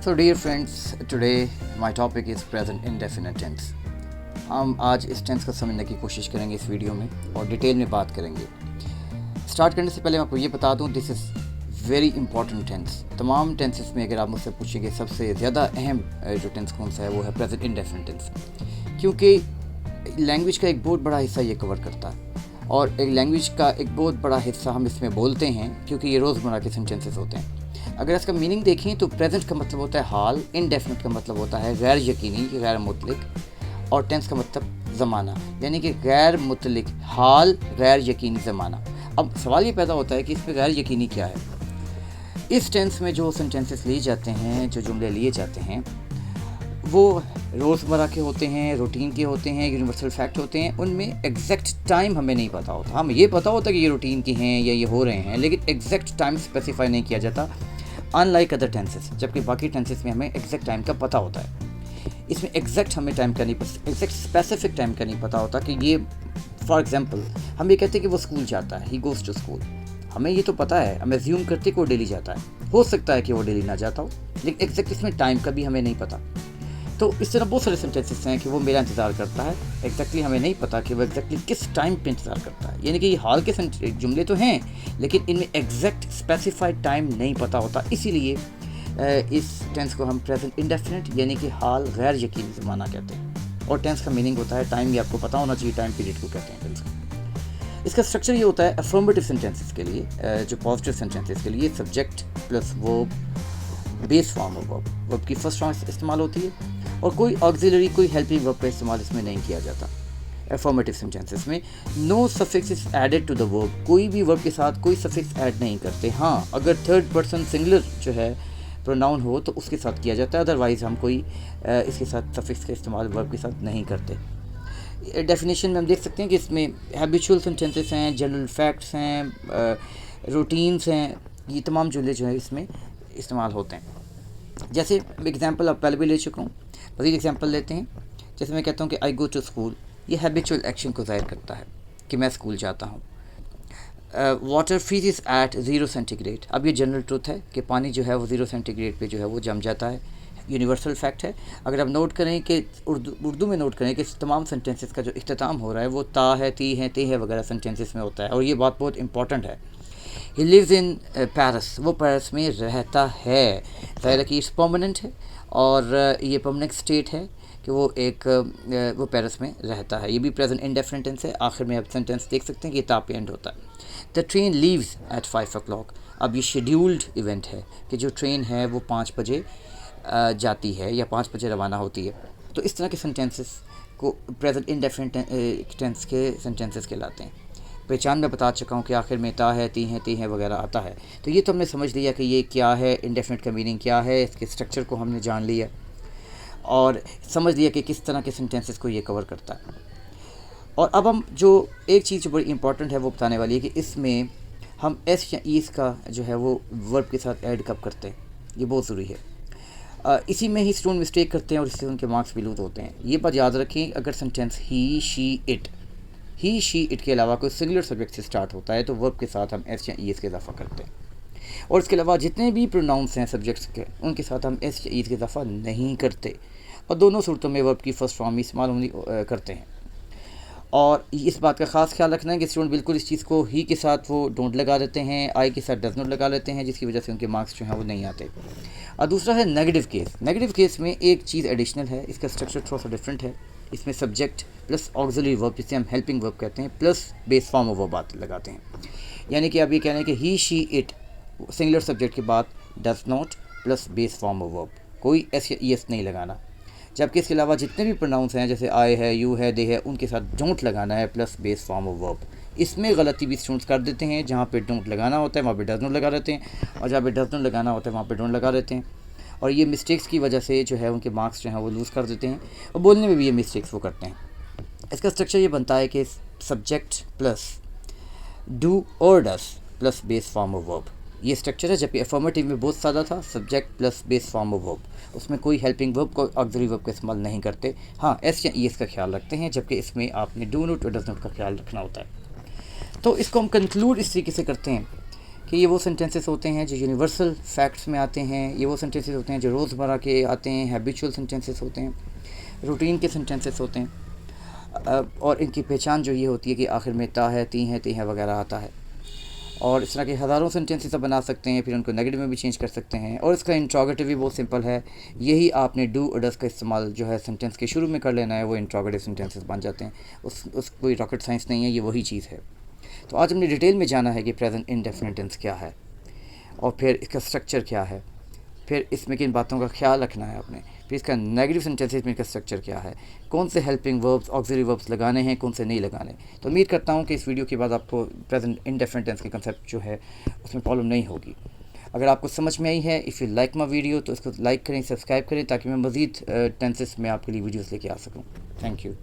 So dear friends, today my topic is present indefinite tense. हम आज इस tense को समझने की कोशिश करेंगे इस वीडियो में और डिटेल में बात करेंगे। स्टार्ट करने से पहले मैं आपको ये बता दूं, this is very important tense. तमाम टेंसेस में अगर आप मुझसे पूछेंगे सबसे ज़्यादा अहम जो टेंस कौन सा है वो है प्रेजेंट इंडेफिनिट टेंस, क्योंकि लैंग्वेज का एक बहुत बड़ा हिस्सा ये कवर करता है और एक लैंग्वेज का एक बहुत बड़ा हिस्सा हम इसमें बोलते हैं क्योंकि ये रोज़मर्रा के सेंटेंसेस होते हैं। अगर इसका मीनिंग देखें तो प्रेजेंट का मतलब होता है हाल, इनडेफिनिट का मतलब होता है गैर यकीनी, गैर मुतलिक, और टेंस का मतलब ज़माना, यानी कि गैर मुतलिक हाल, गैर यकीनी ज़माना। अब सवाल ये पैदा होता है कि इसमें गैर यकीनी क्या है। इस टेंस में जो सेंटेंसेस लिए जाते हैं, जो जुमले लिए जाते हैं, वो रोज़मर्रा के होते हैं, रूटीन के होते हैं, यूनिवर्सल फैक्ट होते हैं। उनमें एग्जैक्ट टाइम हमें नहीं पता होता। हमें ये पता होता है कि ये रूटीन के हैं या ये हो रहे हैं, लेकिन एग्जैक्ट टाइम स्पेसिफाई नहीं किया जाता, अनलाइक अदर टेंसेस। जबकि बाकी टेंसेस में हमें एग्जैक्ट टाइम का पता होता है। इसमें एग्जैक्ट हमें टाइम का नहीं पता, एग्जैक्ट स्पेसिफिक टाइम का नहीं पता होता कि ये, फॉर एग्जांपल हम ये कहते हैं कि वो स्कूल जाता है, ही गोज़ टू स्कूल। हमें ये तो पता है, हम एज्यूम करते हैं कि वो डेली जाता है। हो सकता है कि वो डेली ना जाता हो, लेकिन एग्जैक्ट इसमें टाइम का भी हमें नहीं पता। तो इस तरह बहुत सारे सेंटेंसेस हैं कि वो मेरा इंतज़ार करता है, एग्जैक्टली हमें नहीं पता कि वो एग्जैक्टली किस टाइम पे इंतज़ार करता है। यानी कि ये हाल के जुमले तो हैं, लेकिन इनमें एग्जैक्ट स्पेसिफाइड टाइम नहीं पता होता। इसीलिए इस टेंस को हम प्रेजेंट इंडेफिनिट यानी कि हाल गैर यकीनी ज़माना कहते हैं। और टेंस का मीनिंग होता है टाइम, भी आपको पता होना चाहिए टाइम पीरियड को कहते हैं टेंस का। इसका स्ट्रक्चर ये होता है अफर्मेटिव सेंटेंसेस के लिए, जो पॉजिटिव सेंटेंसेस के लिए subject plus verb, base form of verb की फर्स्ट फॉर्म इस्तेमाल होती है और कोई ऑक्सिलरी, कोई हेल्पिंग वर्ब का इस्तेमाल इसमें नहीं किया जाता। अफर्मेटिव सेंटेंसेस में no suffix is added to the verb, कोई भी वर्ब के साथ कोई सफिक्स ऐड नहीं करते। हाँ, अगर थर्ड पर्सन सिंगुलर जो है प्रोनाउन हो तो उसके साथ किया जाता है, अदरवाइज़ हम कोई इसके साथ सफिक्स का इस्तेमाल वर्ब के साथ नहीं करते। डेफिनेशन में हम देख सकते हैं कि इसमें हैबिचुअल सेंटेंसेस हैं, जनरल फैक्ट्स हैं, रूटीन्स हैं, ये तमाम जुमले जो है इसमें इस्तेमाल होते हैं। जैसे एग्जांपल अब पहले भी ले चुका हूँ, मज़ीद एग्जांपल लेते हैं। जैसे मैं कहता हूँ कि आई गो टू स्कूल, ये हैबिचुअल एक्शन को ज़ाहिर करता है कि मैं स्कूल जाता हूँ। वाटर फ्रीज़ेस एट 0 सेंटीग्रेड, अब ये जनरल ट्रूथ है कि पानी जो है वो 0 सेंटीग्रेड पे जो है वो जम जाता है, यूनिवर्सल फैक्ट है। अगर आप नोट करें कि उर्दू में नोट करें कि तमाम सेंटेंसेस का जो इख्तिताम हो रहा है वो ता है, ती है, ते है वगैरह सेंटेंसेस में होता है, और ये बात बहुत इंपॉर्टेंट है। ही लिव्स इन पेरिस, वो पेरिस में रहता है। ज़ाहिर कि इस परमानेंट है और ये परमानेंट स्टेट है कि वो पेरिस में रहता है। ये भी प्रेजेंट इंडेफिनिट टेंस है। आखिर में आप सेंटेंस देख सकते हैं कि ता पे एंड होता है। The train leaves eight 5 o'clock, अब ये शेड्यूल्ड इवेंट है कि जो ट्रेन है वो 5 बजे जाती है या 5 बजे रवाना होती है। तो इस तरह के सेंटेंसेस को प्रेजेंट इंडेफिनिट टेंस के सेंटेंसेस कहलाते हैं। पहचान में बता चुका हूँ कि आखिर में ता है, ती है वगैरह आता है। तो ये तो हमने समझ लिया कि ये क्या है, इंडेफिनिट का मीनिंग क्या है, इसके स्ट्रक्चर को हमने जान लिया और समझ लिया कि किस तरह के सेंटेंसेस को ये कवर करता है। और अब हम जो एक चीज़ जो बड़ी इंपॉर्टेंट है वो बताने वाली है कि इसमें हम एस या ईस का जो है वो वर्ब के साथ ऐड कब करते हैं, ये बहुत ज़रूरी है। इसी में ही स्टूडेंट मिस्टेक करते हैं और इससे उनके मार्क्स भी लूज होते हैं। ये बात याद रखें, अगर सेंटेंस ही, शी, इट के अलावा कोई सिंगुलर सब्जेक्ट से स्टार्ट होता है तो वर्ब के साथ हम एस या ईएस का इजाफा करते हैं। और इसके अलावा जितने भी प्रोनाउंस हैं सब्जेक्ट्स के, उनके साथ हम एस या ईएस का इजाफा नहीं करते। और दोनों सूरतों में वर्ब की फर्स्ट फॉर्म इस्तेमाल करते हैं। और इस बात का ख़ास ख्याल रखना है कि स्टूडेंट बिल्कुल इस चीज़ को ही के साथ वो डोंट लगा देते हैं, आई के साथ डज नॉट लगा लेते हैं, जिसकी वजह से उनके मार्क्स जो हैं वो नहीं आते। और दूसरा है नेगेटिव केस। नेगेटिव केस में एक चीज़ एडिशनल है, इसका स्ट्रक्चर थोड़ा सा डिफरेंट है। इसमें सब्जेक्ट प्लस ऑक्सिलरी वर्ब, जिसे हम हेल्पिंग वर्ब कहते हैं, plus base form of verb बात लगाते हैं। यानी कि आप ये कह रहे हैं कि ही, शी, इट सिंगुलर सब्जेक्ट के बाद does not plus base form of verb, कोई एस या ई एस नहीं लगाना। जबकि इसके अलावा जितने भी प्रोनाउंस हैं जैसे आई है, यू है, दे है, उनके साथ डोंट लगाना है plus base form of verb. इसमें गलती भी स्टूडेंट्स कर देते हैं, जहाँ पे डोंट लगाना होता है वहाँ पे डज नॉट लगा देते हैं, और जहाँ पे डज नॉट लगाना होता है वहाँ पे डोंट लगा देते हैं। और ये मिस्टेक्स की वजह से जो है उनके मार्क्स जो हैं वो लूज़ कर देते हैं, और बोलने में भी ये मिस्टेक्स वो करते हैं। इसका स्ट्रक्चर ये बनता है कि सब्जेक्ट प्लस डू और does plus base form of verb, ये स्ट्रक्चर है। जबकि अफर्मेटिव में बहुत सादा था, subject plus base form of verb, उसमें कोई हेल्पिंग वर्ब को ऑक्सिलरी वर्ब का इस्तेमाल नहीं करते। हाँ, एस या ई एस का ख्याल रखते हैं, जबकि इसमें आपने डू नॉट और डज नॉट का ख्याल रखना होता है। तो इसको हम कंक्लूड इस तरीके से करते हैं कि ये वो सेंटेंसेस होते हैं जो यूनिवर्सल फैक्ट्स में आते हैं, ये वो सेंटेंसेस होते हैं जो रोज़मर्रा के आते हैं, हैबिचुअल सेंटेंसेस होते हैं, रूटीन के सेंटेंसेस होते हैं। और इनकी पहचान जो ये होती है कि आखिर में ता है, ती है वगैरह आता है। और इस तरह के हज़ारों सेंटेंसेस आप बना सकते हैं, फिर उनको नेगेटिव में भी चेंज कर सकते हैं। और इसका इंट्रोगेटिव भी बहुत सिंपल है, यही आपने डू और डज का इस्तेमाल जो है सेंटेंस के शुरू में कर लेना है, वो इंट्रोगेटिव सेंटेंसेस बन जाते हैं। उस कोई रॉकेट साइंस नहीं है, ये वही चीज़ है। तो आज हमने डिटेल में जाना है कि प्रेजेंट इंडेफिनिट टेंस क्या है और फिर इसका स्ट्रक्चर क्या है, फिर इसमें किन बातों का ख्याल रखना है आपने, फिर इसका नेगेटिव सेंटेंसेस में इसका स्ट्रक्चर क्या है, कौन से हेल्पिंग वर्ब्स ऑक्सिलरी वर्ब्स लगाने हैं, कौन से नहीं लगाने। तो उम्मीद करता हूँ कि इस वीडियो के बाद आपको प्रेजेंट इंडेफिनिट टेंस के कंसेप्ट जो है उसमें प्रॉब्लम नहीं होगी। अगर आपको समझ में आई है, if you like my video तो इसको लाइक करें, सब्सक्राइब करें, ताकि मैं मज़ीद टेंसेस में आपके लिए वीडियोज़ लेके आ सकूँ। Thank you.